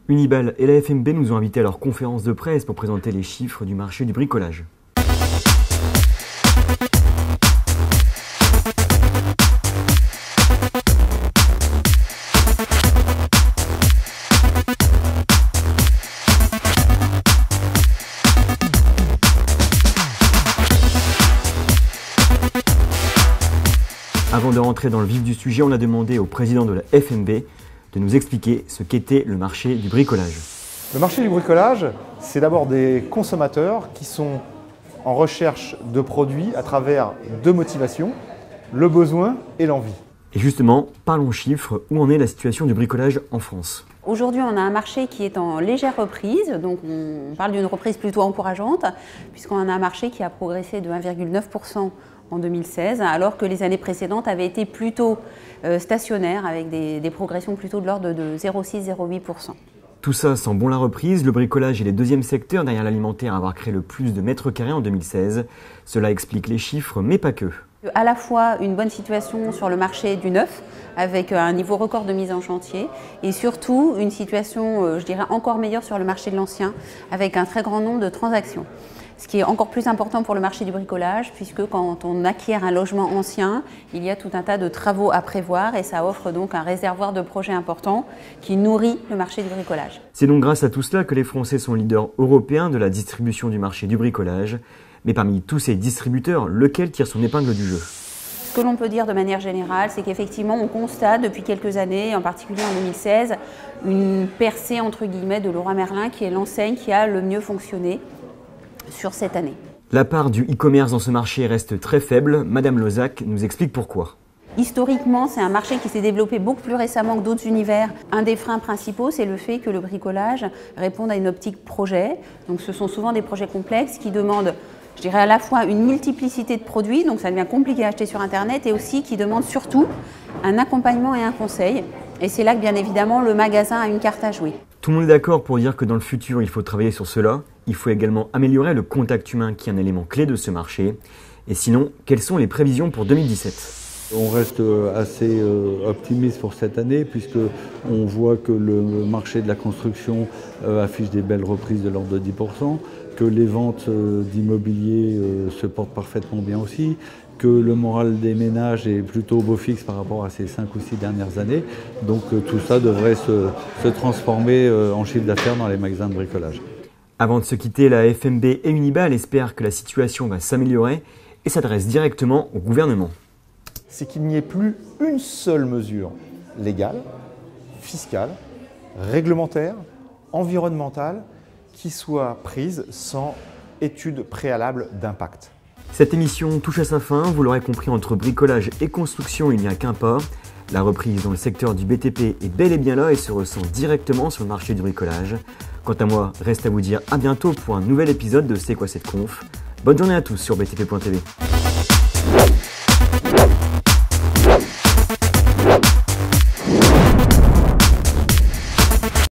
Unibal et la FMB nous ont invités à leur conférence de presse pour présenter les chiffres du marché du bricolage. Avant de rentrer dans le vif du sujet, on a demandé au président de la FMB de nous expliquer ce qu'était le marché du bricolage. Le marché du bricolage, c'est d'abord des consommateurs qui sont en recherche de produits à travers deux motivations, le besoin et l'envie. Et justement, parlons chiffres, où en est la situation du bricolage en France ? Aujourd'hui, on a un marché qui est en légère reprise, donc on parle d'une reprise plutôt encourageante, puisqu'on a un marché qui a progressé de 1,9% en 2016, alors que les années précédentes avaient été plutôt stationnaires, avec des progressions plutôt de l'ordre de 0,6-0,8%. Tout ça sent bon la reprise, le bricolage est le deuxième secteur derrière l'alimentaire à avoir créé le plus de mètres carrés en 2016. Cela explique les chiffres, mais pas que. À la fois une bonne situation sur le marché du neuf, avec un niveau record de mise en chantier, et surtout une situation, je dirais, encore meilleure sur le marché de l'ancien, avec un très grand nombre de transactions. Ce qui est encore plus important pour le marché du bricolage, puisque quand on acquiert un logement ancien, il y a tout un tas de travaux à prévoir et ça offre donc un réservoir de projets importants qui nourrit le marché du bricolage. C'est donc grâce à tout cela que les Français sont leaders européens de la distribution du marché du bricolage. Mais parmi tous ces distributeurs, lequel tire son épingle du jeu ? Ce que l'on peut dire de manière générale, c'est qu'effectivement, on constate depuis quelques années, en particulier en 2016, une percée entre guillemets de Leroy Merlin, qui est l'enseigne qui a le mieux fonctionné sur cette année. La part du e-commerce dans ce marché reste très faible. Madame Lozac nous explique pourquoi. Historiquement, c'est un marché qui s'est développé beaucoup plus récemment que d'autres univers. Un des freins principaux, c'est le fait que le bricolage réponde à une optique projet. Donc ce sont souvent des projets complexes qui demandent, je dirais, à la fois une multiplicité de produits, donc ça devient compliqué à acheter sur Internet, et aussi qui demandent surtout un accompagnement et un conseil. Et c'est là que, bien évidemment, le magasin a une carte à jouer. Tout le monde est d'accord pour dire que dans le futur, il faut travailler sur cela. Il faut également améliorer le contact humain qui est un élément clé de ce marché. Et sinon, quelles sont les prévisions pour 2017 ? On reste assez optimiste pour cette année puisqu'on voit que le marché de la construction affiche des belles reprises de l'ordre de 10%, que les ventes d'immobilier se portent parfaitement bien aussi, que le moral des ménages est plutôt au beau fixe par rapport à ces 5 ou 6 dernières années. Donc tout ça devrait se transformer en chiffre d'affaires dans les magasins de bricolage. Avant de se quitter, la FMB et Unibal espèrent que la situation va s'améliorer et s'adresse directement au gouvernement. C'est qu'il n'y ait plus une seule mesure légale, fiscale, réglementaire, environnementale qui soit prise sans étude préalable d'impact. Cette émission touche à sa fin. Vous l'aurez compris, entre bricolage et construction, il n'y a qu'un pas. La reprise dans le secteur du BTP est bel et bien là et se ressent directement sur le marché du bricolage. Quant à moi, reste à vous dire à bientôt pour un nouvel épisode de C'est quoi cette conf. Bonne journée à tous sur btp.tv.